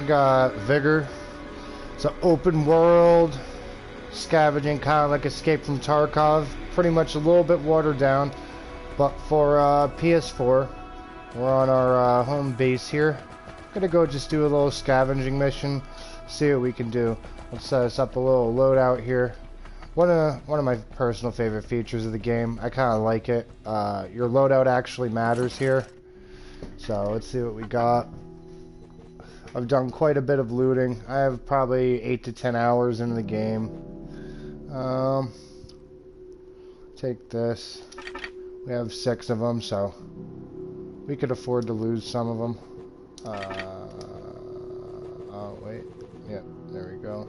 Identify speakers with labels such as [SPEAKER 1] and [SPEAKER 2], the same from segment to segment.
[SPEAKER 1] got Vigor. It's an open world scavenging, kind of like Escape from Tarkov. Pretty much a little bit watered down, but for PS4, we're on our home base here. Gonna go just do a little scavenging mission, see what we can do. Let's set us up a little loadout here. One of my personal favorite features of the game. I kind of like it. Your loadout actually matters here. So let's see what we got. I've done quite a bit of looting. I have probably 8 to 10 hours in the game. Take this. We have 6 of them, so we could afford to lose some of them. Oh wait, yep, there we go.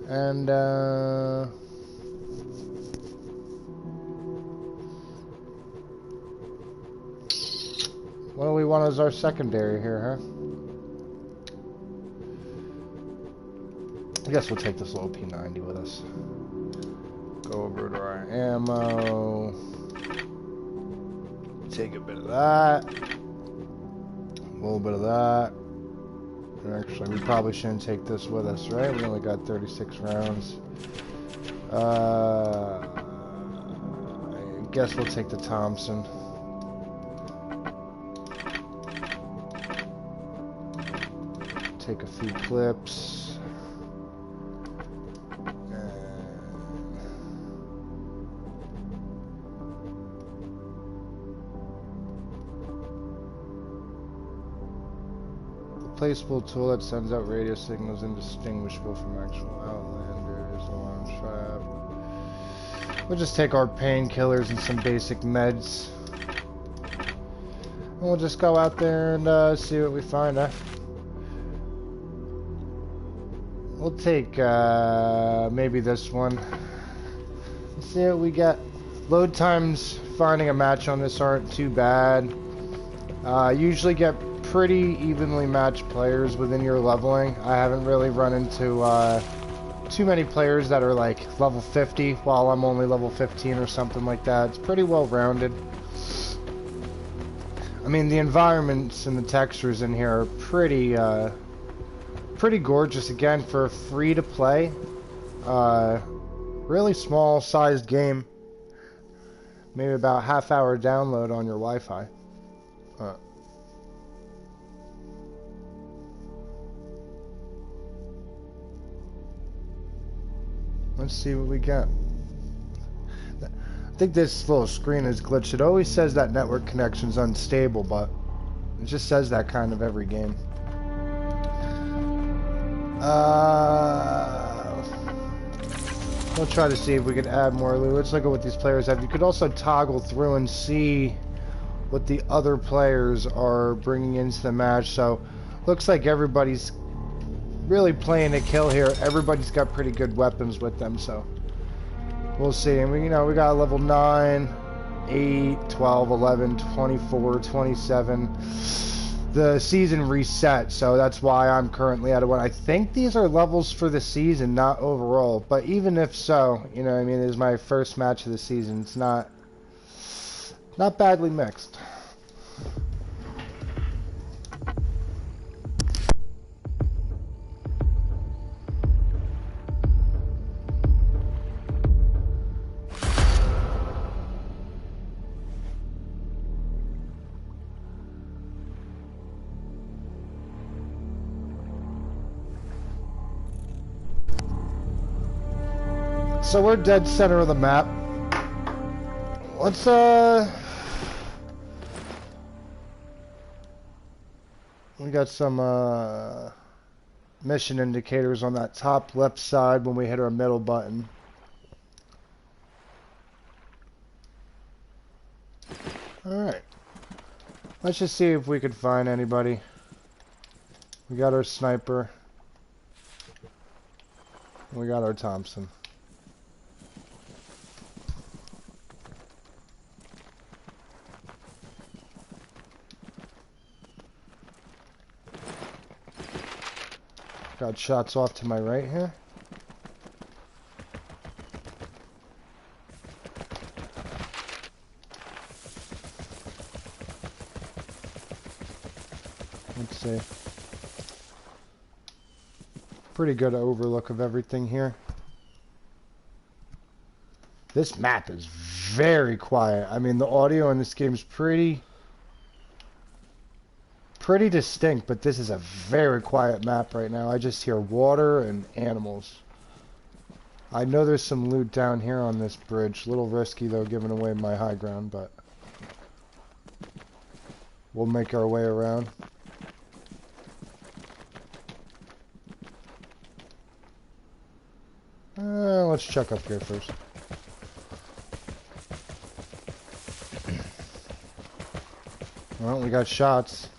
[SPEAKER 1] And what do we want as our secondary here, huh? I guess we'll take this little P90 with us. Go over to our ammo. Take a bit of that. A little bit of that. And actually, we probably shouldn't take this with us, right? We only got 36 rounds. I guess we'll take the Thompson. Take a few clips. Placeable tool that sends out radio signals indistinguishable from actual outlanders. Alarm trap. We'll just take our painkillers and some basic meds. And we'll just go out there and see what we find, huh? We'll take maybe this one. Let's see what we get. Load times finding a match on this aren't too bad. Usually get pretty evenly matched players within your leveling. I haven't really run into too many players that are like level 50 while I'm only level 15 or something like that. It's pretty well rounded. I mean, the environments and the textures in here are pretty gorgeous. Again, for free to play, really small sized game. Maybe about half-hour download on your Wi-Fi. Let's see what we got. I think this little screen is glitched. It always says that network connection's unstable, but it just says that kind of every game. We'll try to see if we can add more loot. Let's look at what these players have. You could also toggle through and see what the other players are bringing into the match. So, looks like everybody's really playing a kill here. Everybody's got pretty good weapons with them, so we'll see. And we got level 9, 8, 12, 11, 24, 27. The season reset, so that's why I'm currently at a 1. I think these are levels for the season, not overall. But even if so, you know what I mean, this is my first match of the season. It's not badly mixed. So we're dead center of the map. Let's we got some mission indicators on that top left side when we hit our middle button. Alright. Let's just see if we could find anybody. We got our sniper. We got our Thompson. Got shots off to my right here. Let's see. Pretty good overlook of everything here. This map is very quiet. I mean, the audio in this game is pretty distinct, but this is a very quiet map right now. I just hear water and animals. I know there's some loot down here on this bridge. A little risky, though, giving away my high ground, but we'll make our way around. Let's check up here first. Well, we got shots.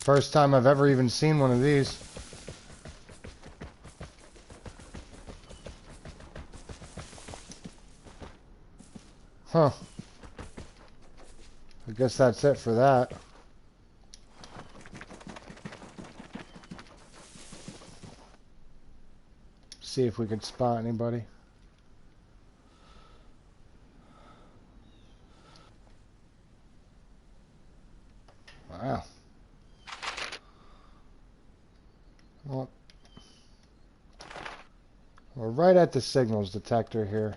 [SPEAKER 1] First time I've ever even seen one of these. Huh. I guess that's it for that. See if we can spot anybody. Wow. Well, we're right at the signals detector here.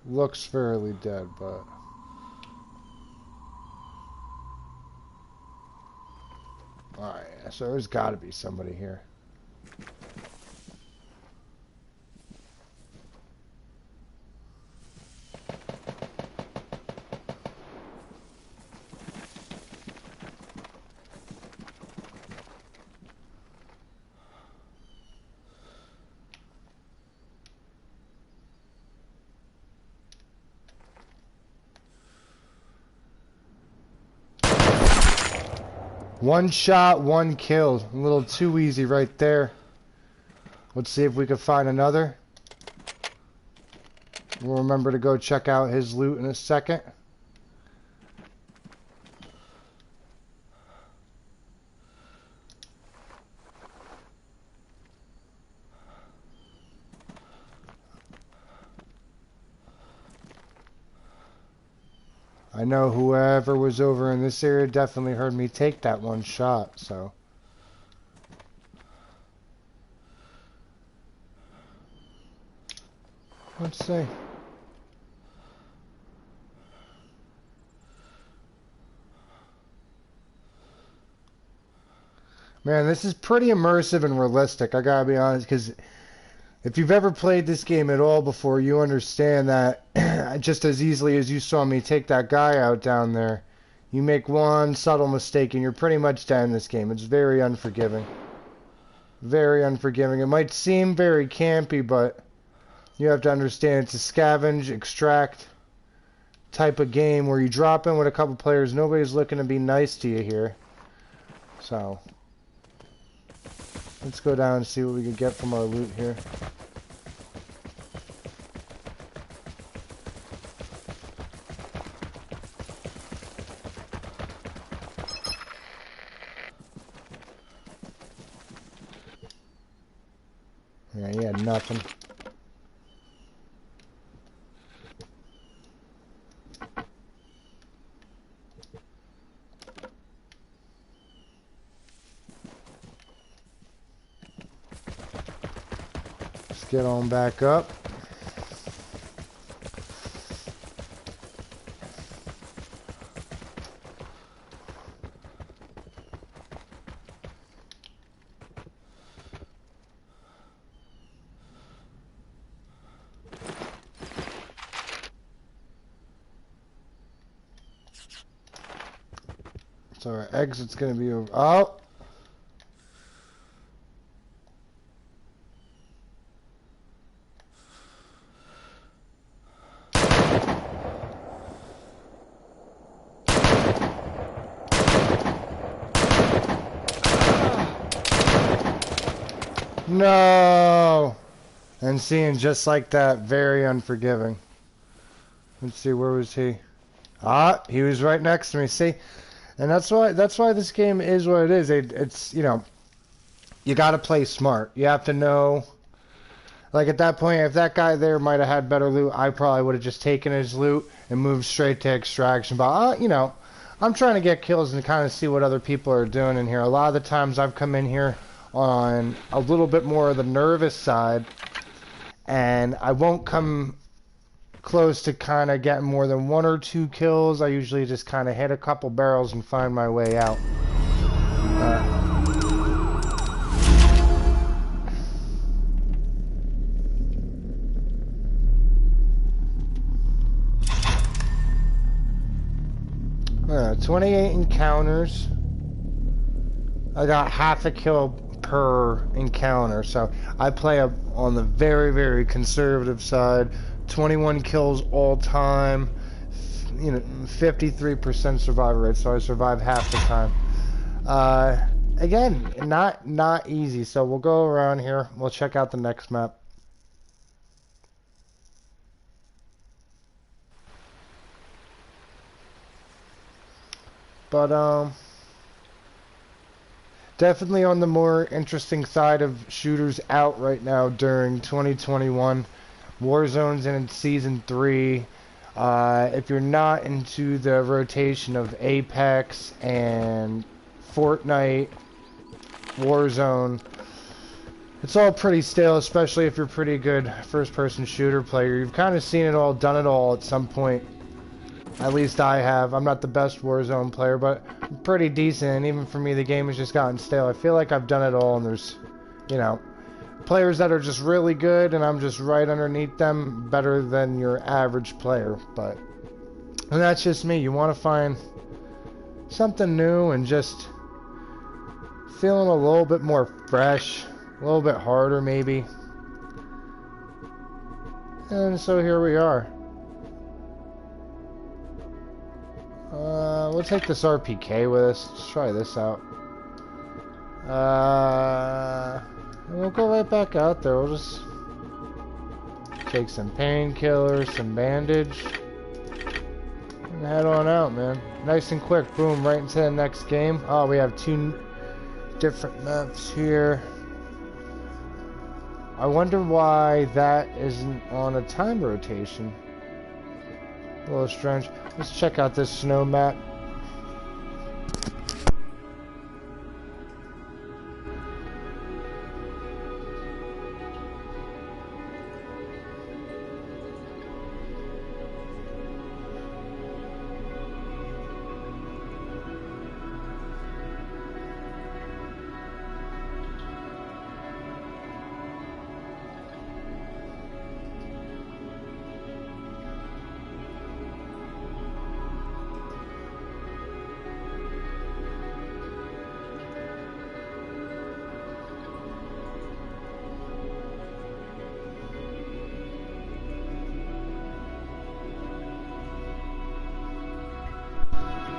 [SPEAKER 1] Looks fairly dead, but alright, so there's got to be somebody here. One shot, one kill. A little too easy right there. Let's see if we can find another. We'll remember to go check out his loot in a second. I know whoever was over in this area definitely heard me take that one shot, so. Let's see. Man, this is pretty immersive and realistic, I gotta be honest, because if you've ever played this game at all before, you understand that just as easily as you saw me take that guy out down there, you make one subtle mistake and you're pretty much dead in this game. It's very unforgiving. Very unforgiving. It might seem very campy, but you have to understand it's a scavenge, extract type of game where you drop in with a couple players. Nobody's looking to be nice to you here. So, let's go down and see what we can get from our loot here. Yeah, he had nothing. Let's get on back up. So our exit's gonna be over. Oh! No! And seeing just like that, very unforgiving. Let's see, where was he? Ah, he was right next to me. See, and that's why this game is what it is. It's you know, you got to play smart. You have to know. Like at that point, if that guy there might have had better loot, I probably would have just taken his loot and moved straight to extraction. But you know, I'm trying to get kills and kind of see what other people are doing in here. A lot of the times I've come in here on a little bit more of the nervous side, and I won't come close to kind of getting more than 1 or 2 kills. I usually just kind of hit a couple barrels and find my way out. 28 encounters. I got half a kill per encounter, so I play on the very, very conservative side. 21 kills all time, you know, 53% survival rate, so I survive half the time. Again, not easy, so we'll go around here. We'll check out the next map. But definitely on the more interesting side of shooters out right now during 2021. Warzone's in Season 3. If you're not into the rotation of Apex and Fortnite, Warzone, it's all pretty stale, especially if you're a pretty good first-person shooter player. You've kind of seen it all, done it all at some point. At least I have. I'm not the best Warzone player, but I'm pretty decent, and even for me, the game has just gotten stale. I feel like I've done it all, and there's, you know, players that are just really good, and I'm just right underneath them, better than your average player. But, and that's just me. You want to find something new and just feeling a little bit more fresh, a little bit harder maybe. And so here we are. We'll take this RPK with us. Let's try this out. And we'll go right back out there. We'll just take some painkillers, some bandage, and head on out, man. Nice and quick. Boom, right into the next game. Oh, we have 2 different maps here. I wonder why that isn't on a time rotation. A little strange. Let's check out this snow map.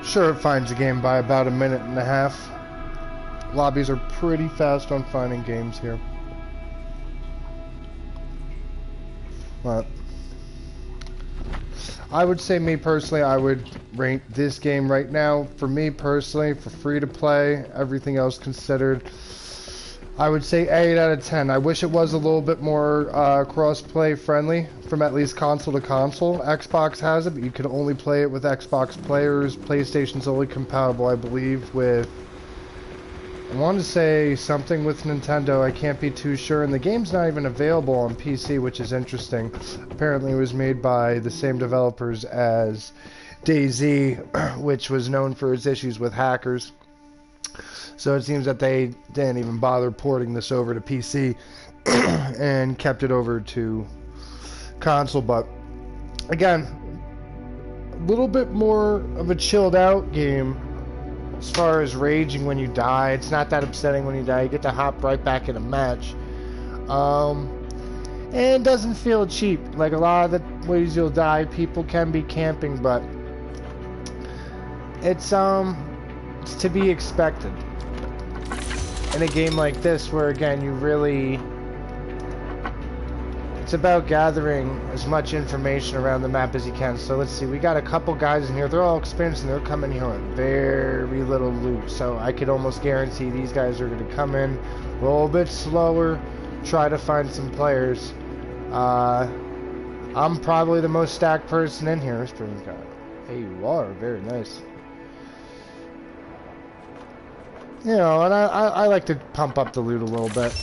[SPEAKER 1] Sure, it finds a game by about 1.5 minutes. Lobbies are pretty fast on finding games here. But I would say, me personally, I would rate this game right now, for me personally, for free to play, everything else considered, I would say 8 out of 10. I wish it was a little bit more cross-play friendly from at least console to console. Xbox has it, but you can only play it with Xbox players. PlayStation's only compatible, I believe, with... I want to say something with Nintendo. I can't be too sure. And the game's not even available on PC, which is interesting. Apparently it was made by the same developers as DayZ, which was known for its issues with hackers. So it seems that they didn't even bother porting this over to PC and kept it over to console. But again, a little bit more of a chilled out game as far as raging when you die. It's not that upsetting when you die. You get to hop right back in a match. And it doesn't feel cheap. Like a lot of the ways you'll die, people can be camping, but it's to be expected in a game like this, where again you really It's about gathering as much information around the map as you can. So let's see, we got a couple guys in here. They're all experienced and they're coming here with very little loot. So I could almost guarantee these guys are going to come in a little bit slower, try to find some players. I'm probably the most stacked person in here. Hey, you are. Very nice. You know, and I like to pump up the loot a little bit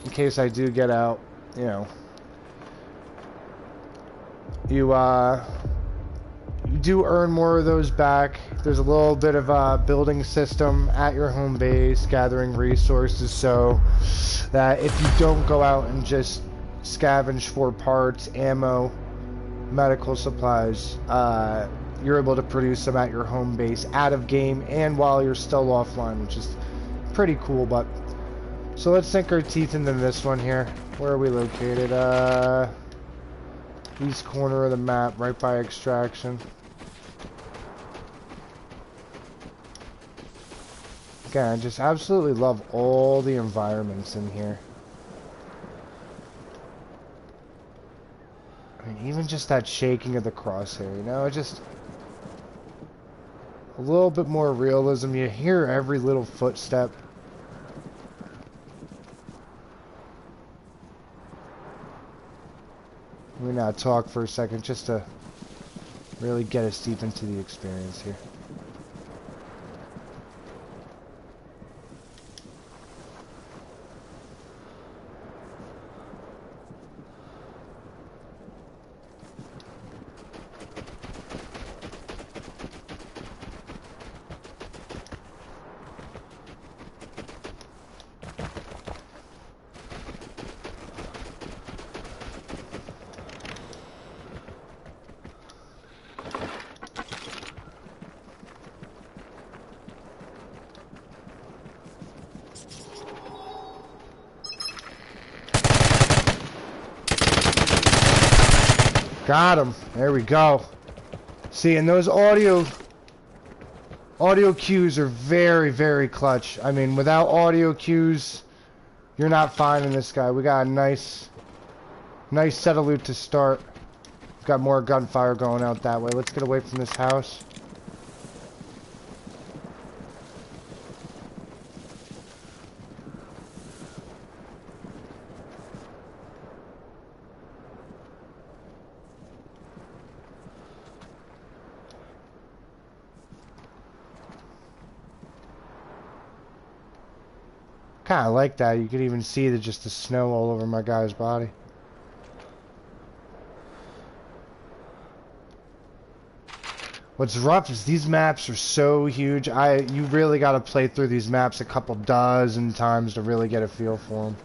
[SPEAKER 1] in case I do get out, you know. You do earn more of those back. There's a little bit of a building system at your home base, gathering resources so that if you don't go out and just scavenge for parts, ammo, medical supplies, you're able to produce them at your home base, out of game, and while you're still offline, which is pretty cool. But so let's sink our teeth into this one here. Where are we located? East corner of the map, right by extraction. Again, I just absolutely love all the environments in here. I mean, even just that shaking of the crosshair, you know, just a little bit more realism. You hear every little footstep. Let me now talk for a second just to really get us deep into the experience here. Got him. There we go. See, and those audio cues are very clutch. I mean, without audio cues, you're not finding this guy. We got a nice set of loot to start. Got more gunfire going out that way. Let's get away from this house. Kind of like that. You could even see just the snow all over my guy's body. What's rough is these maps are so huge. You really got to play through these maps a couple dozen times to really get a feel for them.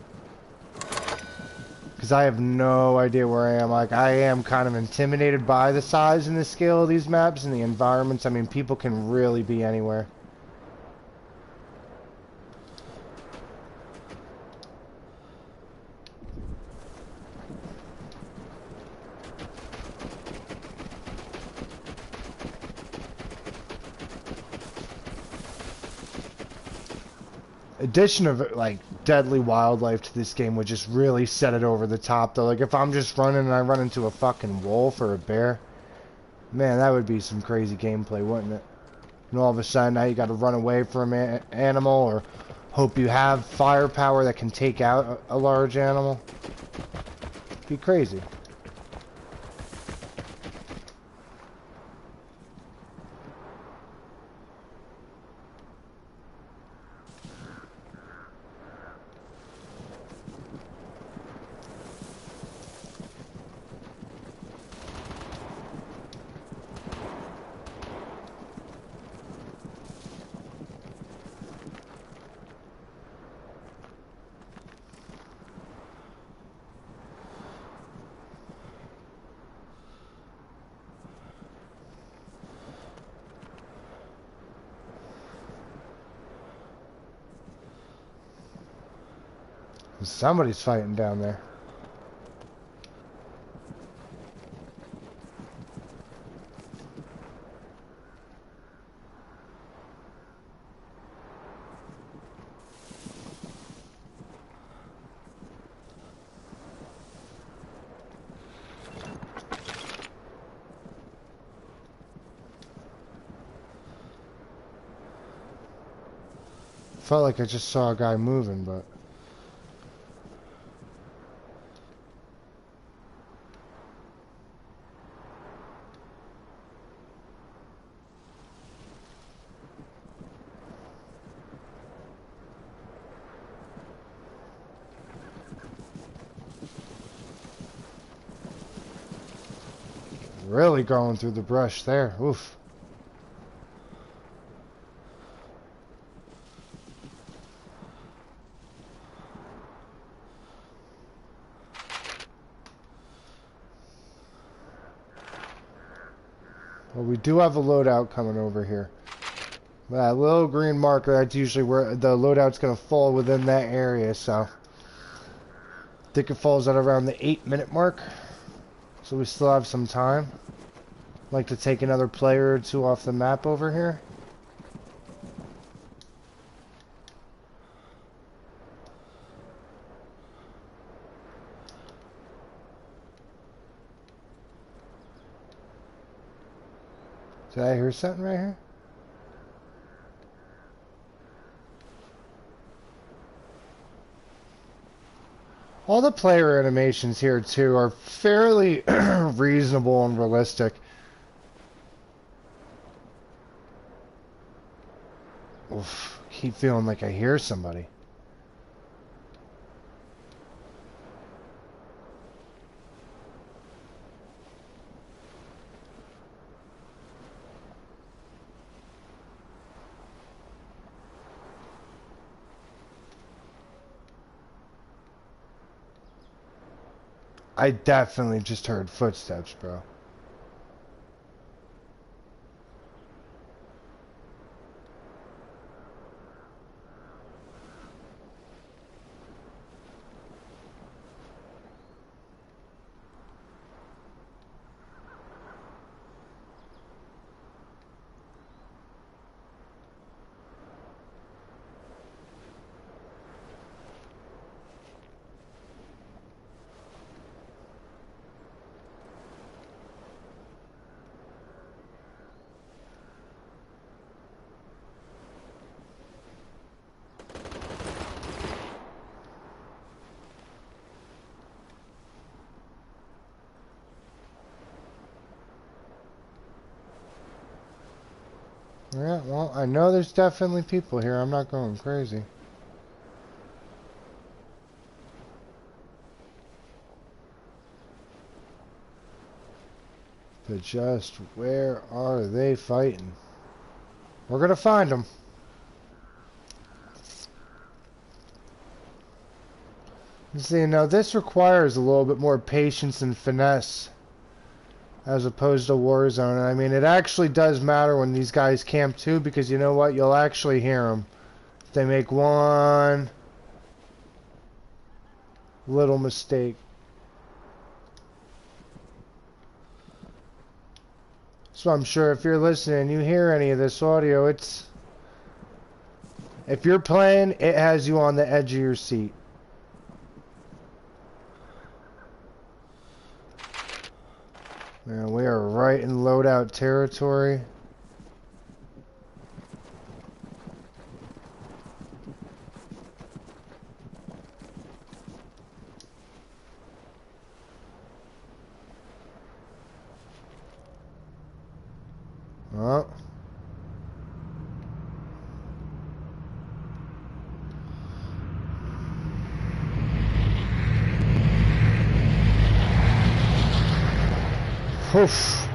[SPEAKER 1] Because I have no idea where I am. Like, I am kind of intimidated by the size and the scale of these maps and the environments. I mean, people can really be anywhere. Addition of like deadly wildlife to this game would just really set it over the top though. Like if I'm just running and I run into a fucking wolf or a bear, man, that would be some crazy gameplay, wouldn't it? And all of a sudden now you got to run away from an animal or hope you have firepower that can take out a large animal. It'd be crazy. Somebody's fighting down there. felt like I just saw a guy moving, but... Really going through the brush there. Oof. Well, we do have a loadout coming over here. That little green marker, that's usually where the loadout's going to fall within that area, so... I think it falls at around the 8-minute mark. So we still have some time. I'd like to take another player or two off the map over here. Did I hear something right here? All the player animations here, too, are fairly reasonable and realistic. Oof, keep feeling like I hear somebody. I definitely just heard footsteps, bro. Yeah, well, I know there's definitely people here. I'm not going crazy. But just where are they fighting? We're gonna find them. See, now this requires a little bit more patience and finesse as opposed to Warzone. And I mean, it actually does matter when these guys camp too, because you know what? You'll actually hear them. If they make one little mistake. So I'm sure if you're listening, you hear any of this audio, it's... If you're playing, it has you on the edge of your seat. Man, we are right in loadout territory. Oh. Oof.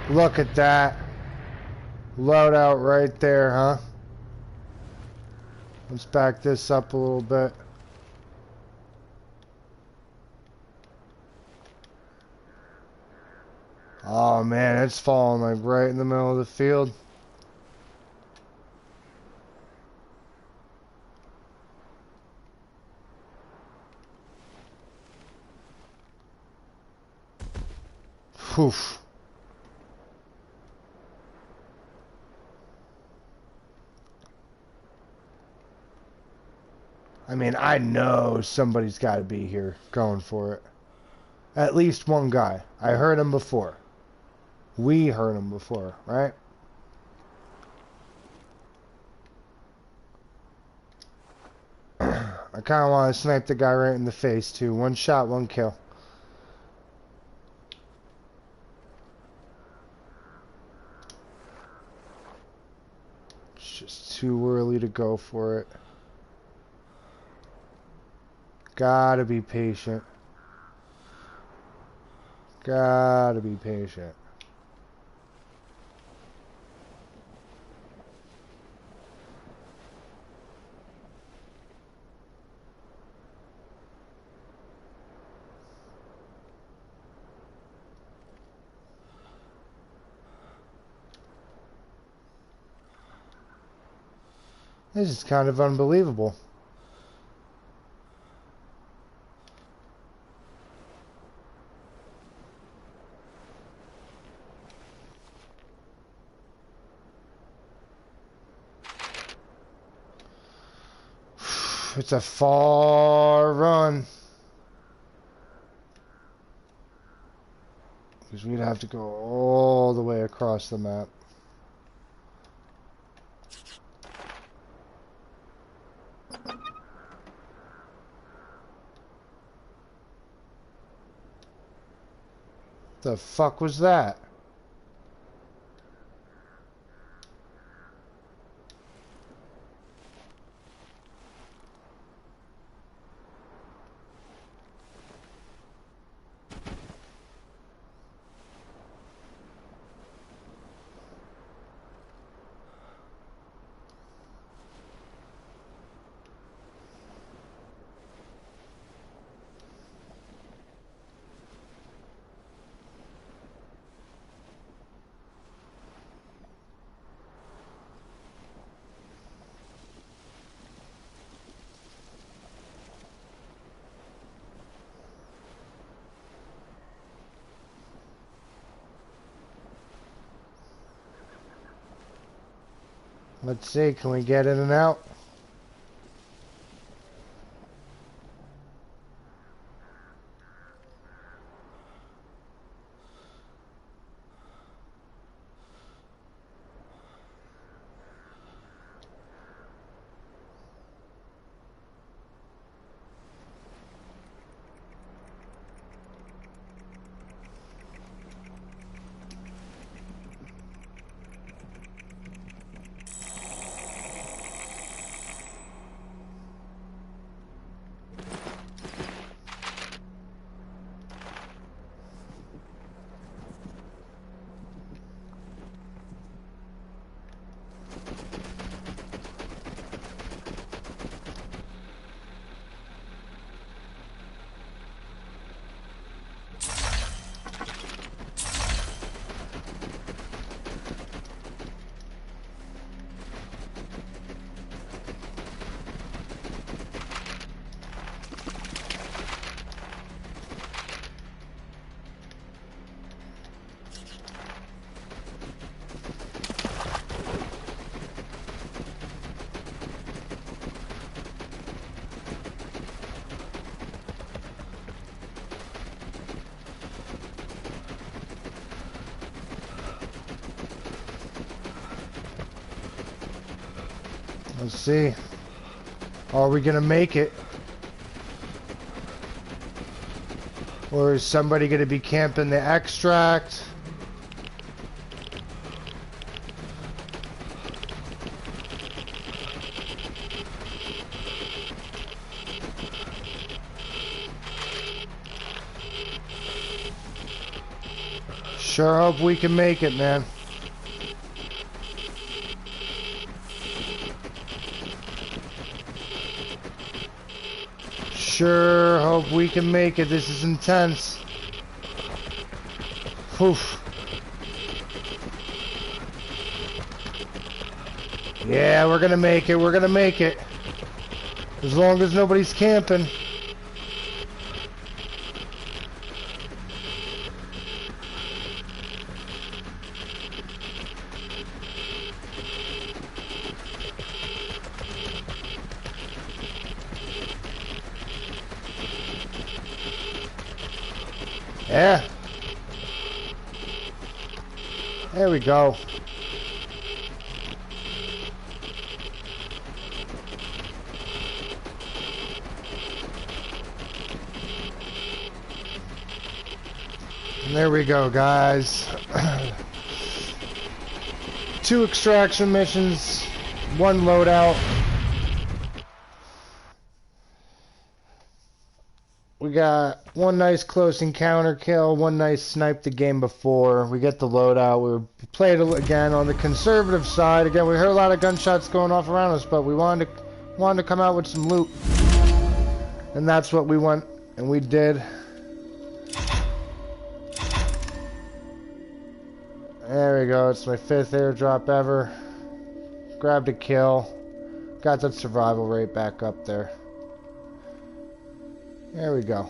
[SPEAKER 1] Look at that. Loadout right there, huh? Let's back this up a little bit. Oh man, it's falling like right in the middle of the field. Oof. I mean, I know somebody's got to be here going for it. At least one guy. I heard him before. We heard him before, right? I kind of want to snipe the guy right in the face, too. One shot, one kill. It's just too early to go for it. Gotta be patient. Gotta be patient. This is kind of unbelievable. It's a far run. Because we'd have to go all the way across the map. The fuck was that? Let's see, can we get in and out? Let's see. Are we gonna make it? Or is somebody gonna be camping the extract? Sure hope we can make it, man. Sure hope we can make it. This is intense. Whew. Yeah, we're gonna make it. We're gonna make it. As long as nobody's camping. Yeah. There we go. There we go, guys. 2 extraction missions, 1 loadout. We got 1 nice close encounter kill, 1 nice snipe the game before. We get the loadout. We played again on the conservative side. Again, we heard a lot of gunshots going off around us, but we wanted to come out with some loot. And that's what we went and we did. There we go. It's my 5th airdrop ever. Grabbed a kill. Got that survival rate back up there. There we go.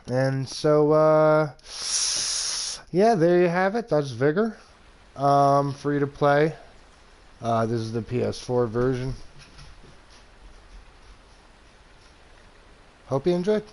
[SPEAKER 1] And so, yeah, there you have it. That's Vigor. Free to play. This is the PS4 version. Hope you enjoyed.